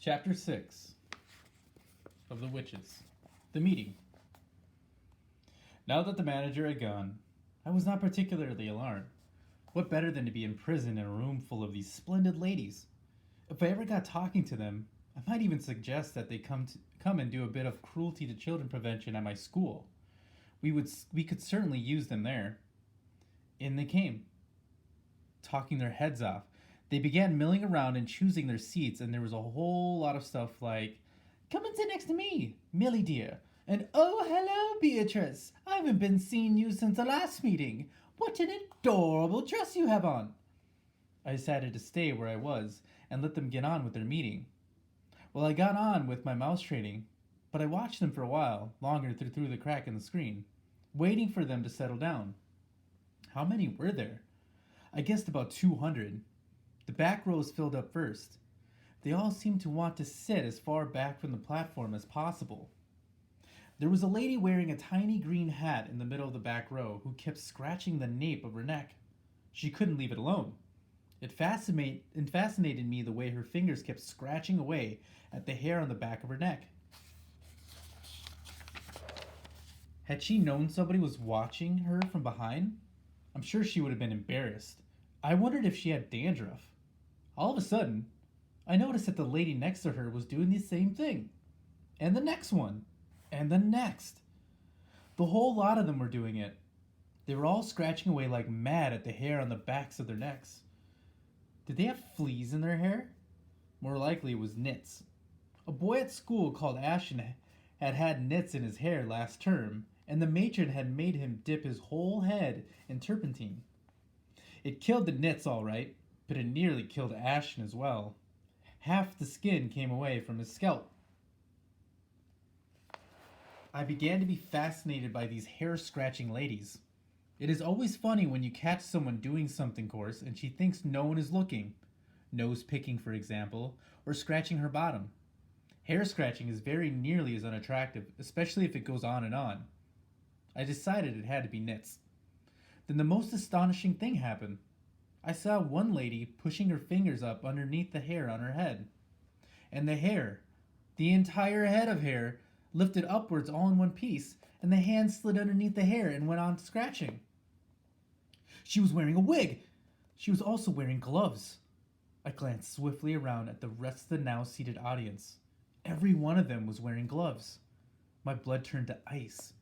Chapter 6 of The Witches. The Meeting. Now that the manager had gone, I was not particularly alarmed. What better than to be imprisoned in a room full of these splendid ladies? If I ever got talking to them, I might even suggest that they come and do a bit of cruelty to children prevention at my school. We could certainly use them there. In they came, talking their heads off. They began milling around and choosing their seats, and there was a whole lot of stuff like, "Come and sit next to me, Millie dear," and "Oh, hello, Beatrice. I haven't been seeing you since the last meeting. What an adorable dress you have on." I decided to stay where I was and let them get on with their meeting. Well, I got on with my mouse training, but I watched them for a while, longer through the crack in the screen, waiting for them to settle down. How many were there? I guessed about 200. The back rows filled up first. They all seemed to want to sit as far back from the platform as possible. There was a lady wearing a tiny green hat in the middle of the back row who kept scratching the nape of her neck. She couldn't leave it alone. It fascinated me the way her fingers kept scratching away at the hair on the back of her neck. Had she known somebody was watching her from behind? I'm sure she would have been embarrassed. I wondered if she had dandruff. All of a sudden, I noticed that the lady next to her was doing the same thing. And the next one. And the next. The whole lot of them were doing it. They were all scratching away like mad at the hair on the backs of their necks. Did they have fleas in their hair? More likely it was nits. A boy at school called Ashton had nits in his hair last term, and the matron had made him dip his whole head in turpentine. It killed the nits all right, but it nearly killed Ashton as well. Half the skin came away from his scalp. I began to be fascinated by these hair-scratching ladies. It is always funny when you catch someone doing something coarse and she thinks no one is looking. Nose picking, for example, or scratching her bottom. Hair scratching is very nearly as unattractive, especially if it goes on and on. I decided it had to be nits. Then the most astonishing thing happened. I saw one lady pushing her fingers up underneath the hair on her head. And the hair, the entire head of hair, lifted upwards all in one piece, and the hand slid underneath the hair and went on scratching. She was wearing a wig. She was also wearing gloves. I glanced swiftly around at the rest of the now seated audience. Every one of them was wearing gloves. My blood turned to ice.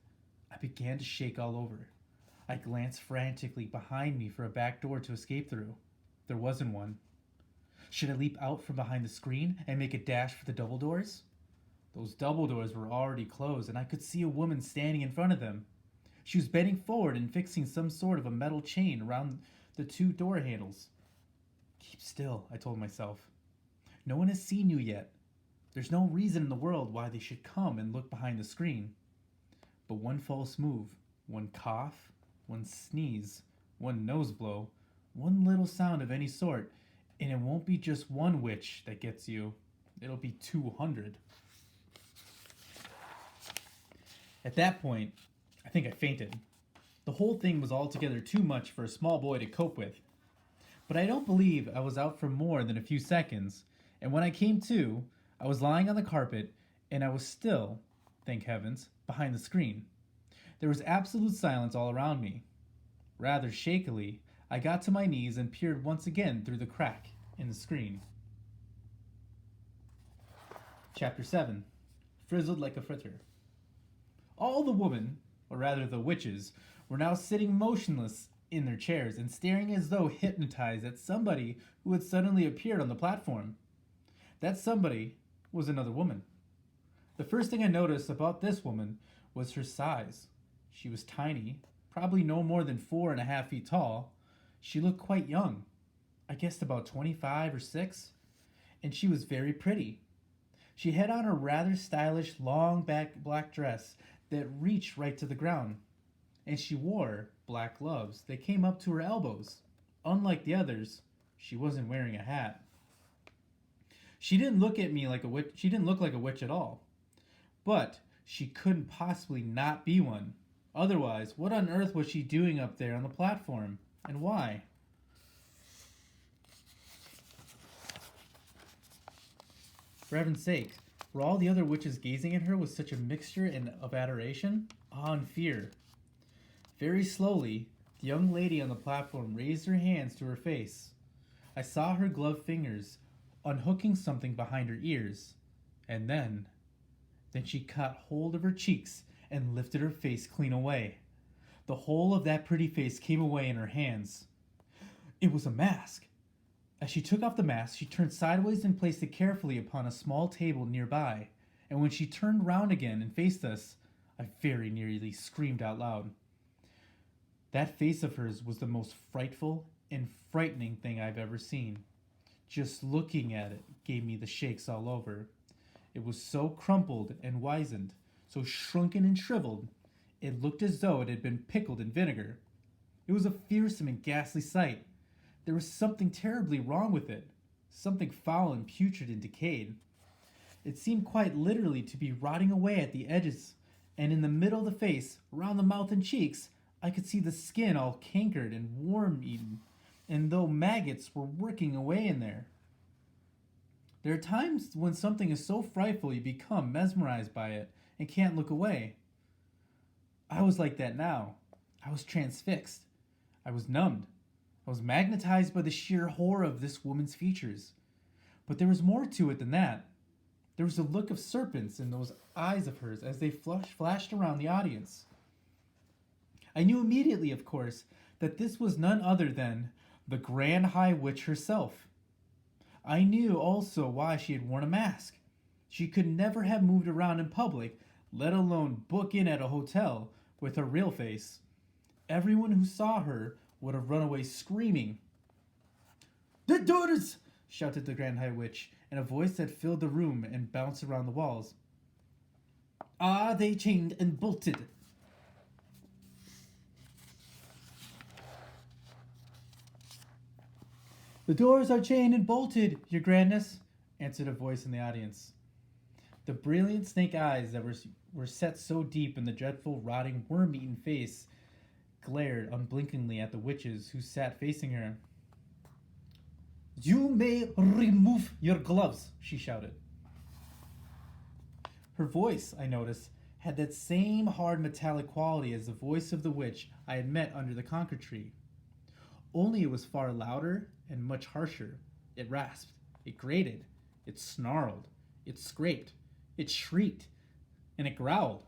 I began to shake all over. I glanced frantically behind me for a back door to escape through. There wasn't one. Should I leap out from behind the screen and make a dash for the double doors? Those double doors were already closed, and I could see a woman standing in front of them. She was bending forward and fixing some sort of a metal chain around the two door handles. "Keep still," I told myself. "No one has seen you yet. There's no reason in the world why they should come and look behind the screen." But one false move, one cough, one sneeze, one nose blow, one little sound of any sort, and it won't be just one witch that gets you. It'll be 200. At that point, I think I fainted. The whole thing was altogether too much for a small boy to cope with. But I don't believe I was out for more than a few seconds, and when I came to, I was lying on the carpet, and I was still, thank heavens, behind the screen. There was absolute silence all around me. Rather shakily, I got to my knees and peered once again through the crack in the screen. Chapter 7. Frizzled like a fritter. All the women, or rather the witches, were now sitting motionless in their chairs and staring as though hypnotized at somebody who had suddenly appeared on the platform. That somebody was another woman. The first thing I noticed about this woman was her size. She was tiny, probably no more than 4.5 feet tall. She looked quite young. I guessed about 25 or 6, and she was very pretty. She had on a rather stylish long black dress that reached right to the ground, and she wore black gloves that came up to her elbows. Unlike the others, she wasn't wearing a hat. She didn't look at me like a witch. She didn't look like a witch at all. But she couldn't possibly not be one. Otherwise, what on earth was she doing up there on the platform? And why? For heaven's sake, were all the other witches gazing at her with such a mixture of adoration, awe, and fear? Very slowly, the young lady on the platform raised her hands to her face. I saw her gloved fingers unhooking something behind her ears, and then she caught hold of her cheeks and lifted her face clean away. The whole of that pretty face came away in her hands. It was a mask. As she took off the mask, she turned sideways and placed it carefully upon a small table nearby. And when she turned round again and faced us, I very nearly screamed out loud. That face of hers was the most frightful and frightening thing I've ever seen. Just looking at it gave me the shakes all over. It was so crumpled and wizened, so shrunken and shriveled, it looked as though it had been pickled in vinegar. It was a fearsome and ghastly sight. There was something terribly wrong with it, something foul and putrid and decayed. It seemed quite literally to be rotting away at the edges, and in the middle of the face, around the mouth and cheeks, I could see the skin all cankered and worm-eaten, and though maggots were working away in there. There are times when something is so frightful you become mesmerized by it and can't look away. I was like that now. I was transfixed. I was numbed. I was magnetized by the sheer horror of this woman's features. But there was more to it than that. There was a look of serpents in those eyes of hers as they flashed around the audience. I knew immediately, of course, that this was none other than the Grand High Witch herself. I knew also why she had worn a mask. She could never have moved around in public, let alone book in at a hotel, with her real face. Everyone who saw her would have run away screaming. "The daughters!" shouted the Grand High Witch, in a voice that filled the room and bounced around the walls. "Are they chained and bolted?" "The doors are chained and bolted, your grandness," answered a voice in the audience. The brilliant snake eyes that were set so deep in the dreadful, rotting, worm-eaten face glared unblinkingly at the witches who sat facing her. "You may remove your gloves," she shouted. Her voice, I noticed, had that same hard metallic quality as the voice of the witch I had met under the conker tree. Only it was far louder and much harsher. It rasped, it grated, it snarled, it scraped, it shrieked, and it growled.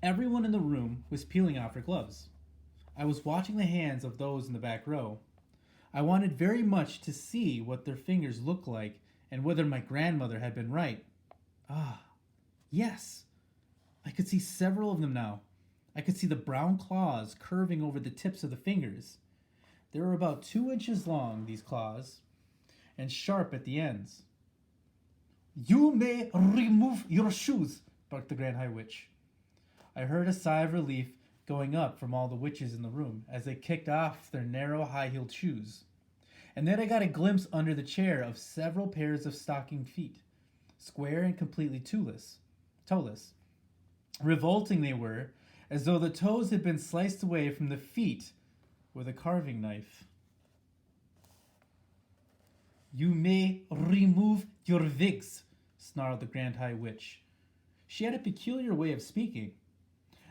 Everyone in the room was peeling off her gloves. I was watching the hands of those in the back row. I wanted very much to see what their fingers looked like and whether my grandmother had been right. Ah, yes. I could see several of them now. I could see the brown claws curving over the tips of the fingers. They were about 2 inches long, these claws, and sharp at the ends. "You may remove your shoes," barked the Grand High Witch. I heard a sigh of relief going up from all the witches in the room as they kicked off their narrow high-heeled shoes. And then I got a glimpse under the chair of several pairs of stockinged feet, square and completely toeless. Revolting they were, as though the toes had been sliced away from the feet with a carving knife. "You may remove your wigs," snarled the Grand High Witch. She had a peculiar way of speaking.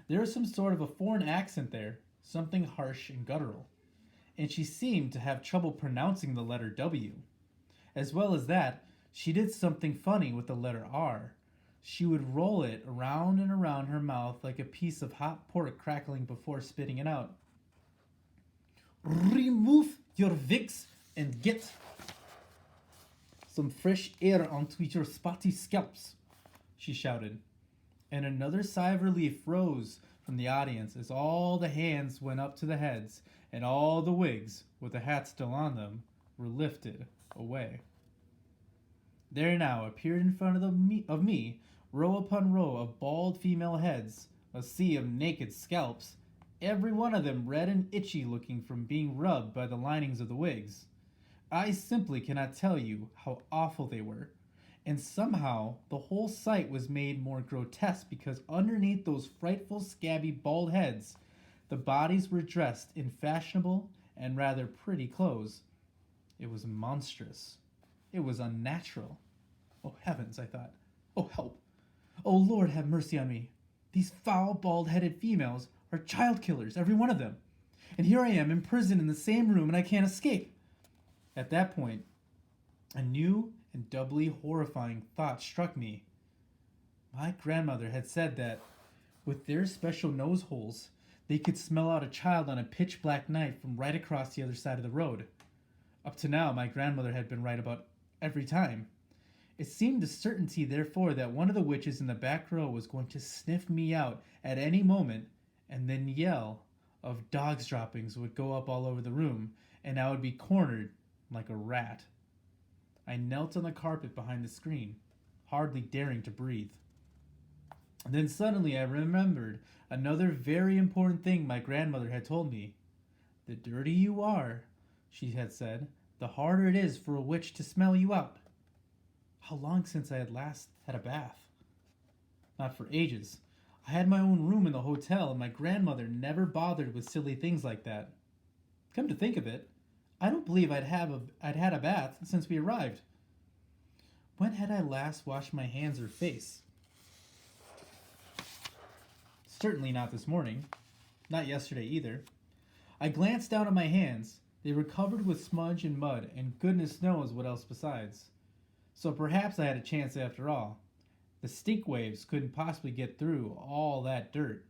There was some sort of a foreign accent there, something harsh and guttural, and she seemed to have trouble pronouncing the letter W. As well as that, she did something funny with the letter R. She would roll it around and around her mouth like a piece of hot pork crackling before spitting it out. "Remove your wigs and get some fresh air onto your spotty scalps," she shouted. And another sigh of relief rose from the audience as all the hands went up to the heads and all the wigs, with the hats still on them, were lifted away. There now appeared in front of me, row upon row of bald female heads, a sea of naked scalps, every one of them red and itchy looking from being rubbed by the linings of the wigs. I simply cannot tell you how awful they were. And somehow the whole sight was made more grotesque because underneath those frightful scabby bald heads, the bodies were dressed in fashionable and rather pretty clothes. It was monstrous. It was unnatural. Oh heavens, I thought. Oh help. Oh Lord, have mercy on me. These foul, bald-headed females are child killers, every one of them. And here I am, imprisoned in the same room, and I can't escape. At that point, a new and doubly horrifying thought struck me. My grandmother had said that, with their special nose holes, they could smell out a child on a pitch black night from right across the other side of the road. Up to now, my grandmother had been right about every time. It seemed a certainty, therefore, that one of the witches in the back row was going to sniff me out at any moment, and then yell of dogs' droppings would go up all over the room, and I would be cornered like a rat. I knelt on the carpet behind the screen, hardly daring to breathe. Then suddenly I remembered another very important thing my grandmother had told me. The dirtier you are, she had said, the harder it is for a witch to smell you out. How long since I had last had a bath? Not for ages. I had my own room in the hotel, and my grandmother never bothered with silly things like that. Come to think of it, I don't believe I'd had a bath since we arrived. When had I last washed my hands or face? Certainly not this morning. Not yesterday either. I glanced down at my hands. They were covered with smudge and mud, and goodness knows what else besides. So perhaps I had a chance after all. The stink waves couldn't possibly get through all that dirt.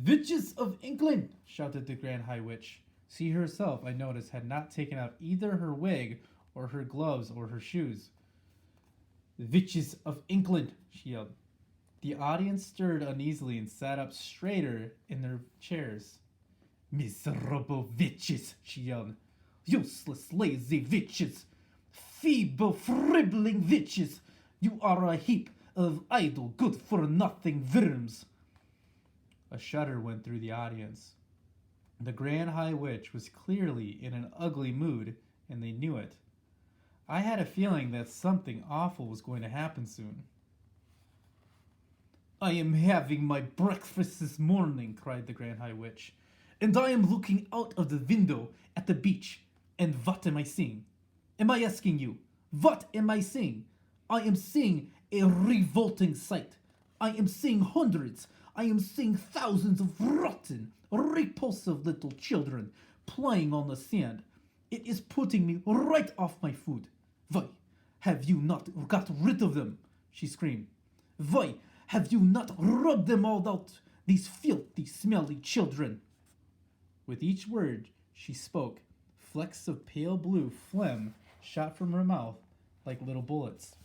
"Witches of England!" shouted the Grand High Witch. She herself, I noticed, had not taken out either her wig or her gloves or her shoes. "Witches of England!" she yelled. The audience stirred uneasily and sat up straighter in their chairs. "Miserable witches!" she yelled. "Useless, lazy witches! Feeble, fribbling witches! You are a heap of idle, good-for-nothing worms!" A shudder went through the audience. The Grand High Witch was clearly in an ugly mood, and they knew it. I had a feeling that something awful was going to happen soon. "I am having my breakfast this morning," cried the Grand High Witch, "and I am looking out of the window at the beach. And what am I seeing? Am I asking you? What am I seeing? I am seeing a revolting sight. I am seeing hundreds, I am seeing thousands of rotten, repulsive little children playing on the sand. It is putting me right off my food. Why have you not got rid of them?" she screamed. "Why have you not rubbed them all out, these filthy, smelly children?" With each word she spoke, flecks of pale blue phlegm shot from her mouth like little bullets.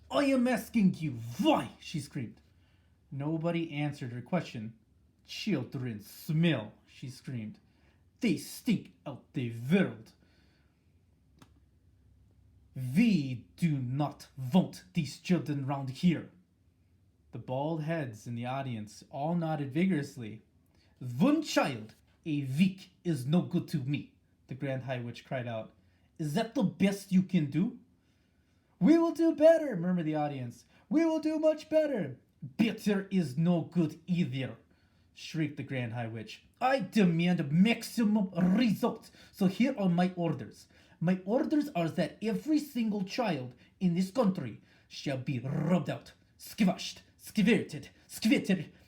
"I am asking you, why?" she screamed. Nobody answered her question. "Children smell," she screamed. "They stink out the world. We do not want these children round here." The bald heads in the audience all nodded vigorously. "One child a week is no good to me," the Grand High Witch cried out. "Is that the best you can do?" "We will do better," murmured the audience. "We will do much better." "Better is no good either," shrieked the Grand High Witch. "I demand maximum results, so here are my orders. My orders are that every single child in this country shall be rubbed out, squashed, skvetted,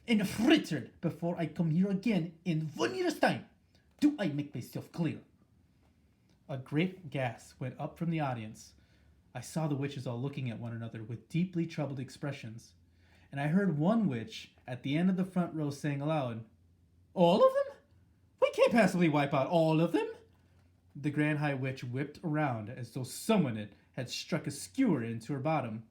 and frittered before I come here again in 1 year's time. Do I make myself clear?" A great gasp went up from the audience. I saw the witches all looking at one another with deeply troubled expressions, and I heard one witch at the end of the front row saying aloud, "All of them? We can't possibly wipe out all of them." The Grand High Witch whipped around as though someone had struck a skewer into her bottom.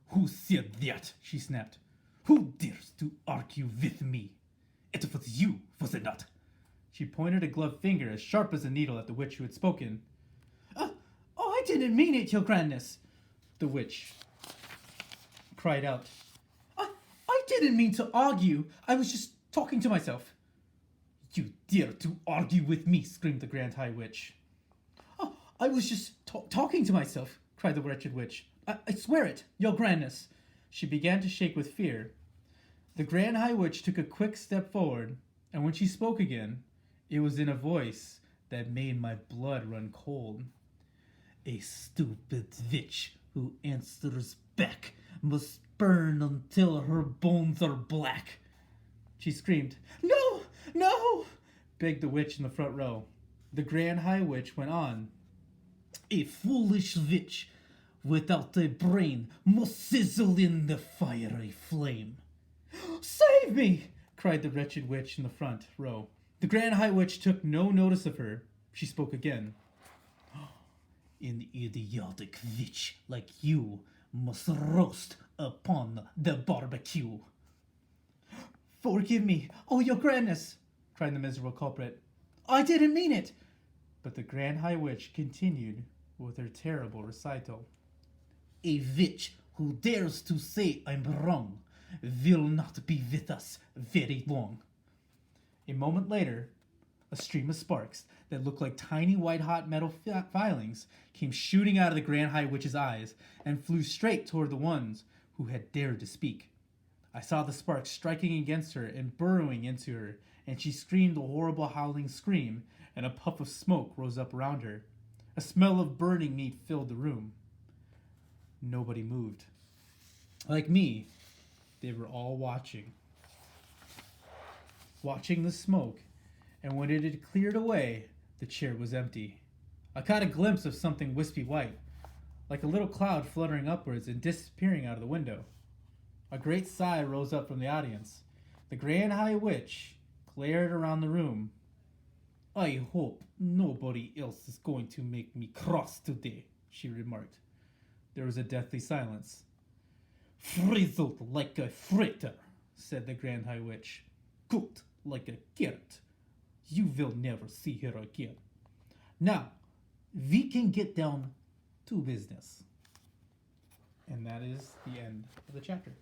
"Who said that?" she snapped. "Who dares to argue with me? It was you, was it not?" She pointed a gloved finger as sharp as a needle at the witch who had spoken. Oh, I didn't mean it, your grandness," the witch cried out. I didn't mean to argue. I was just talking to myself." "You dare to argue with me?" screamed the Grand High Witch. "Oh, I was just talking to myself," cried the wretched witch. I swear it, your grandness." She began to shake with fear. The Grand High Witch took a quick step forward, and when she spoke again, it was in a voice that made my blood run cold. A stupid witch who answers back must burn until her bones are black. She screamed, "No! No!" begged the witch in the front row. The Grand High Witch went on. A foolish witch without a brain must sizzle in the fiery flame. "Save me!" cried the wretched witch in the front row. The Grand High Witch took no notice of her. She spoke again. An idiotic witch like you must roast upon the barbecue. "Forgive me, oh your grandness!" cried the miserable culprit. "I didn't mean it!" But the Grand High Witch continued with her terrible recital. A witch who dares to say I'm wrong will not be with us very long. A moment later, a stream of sparks that looked like tiny white hot metal filings came shooting out of the Grand High Witch's eyes and flew straight toward the ones who had dared to speak. I saw the sparks striking against her and burrowing into her, and she screamed a horrible howling scream, and a puff of smoke rose up around her. A smell of burning meat filled the room. Nobody moved. Like me, they were all watching the smoke, and when it had cleared away, the chair was empty. I caught a glimpse of something wispy white, like a little cloud fluttering upwards and disappearing out of the window. A great sigh rose up from the audience. The Grand High Witch glared around the room. "I hope nobody else is going to make me cross today," she remarked. There was a deathly silence. "Frizzled like a fritter," said the Grand High Witch. "Cooked like a carrot. You will never see her again. Now, we can get down to business." And that is the end of the chapter.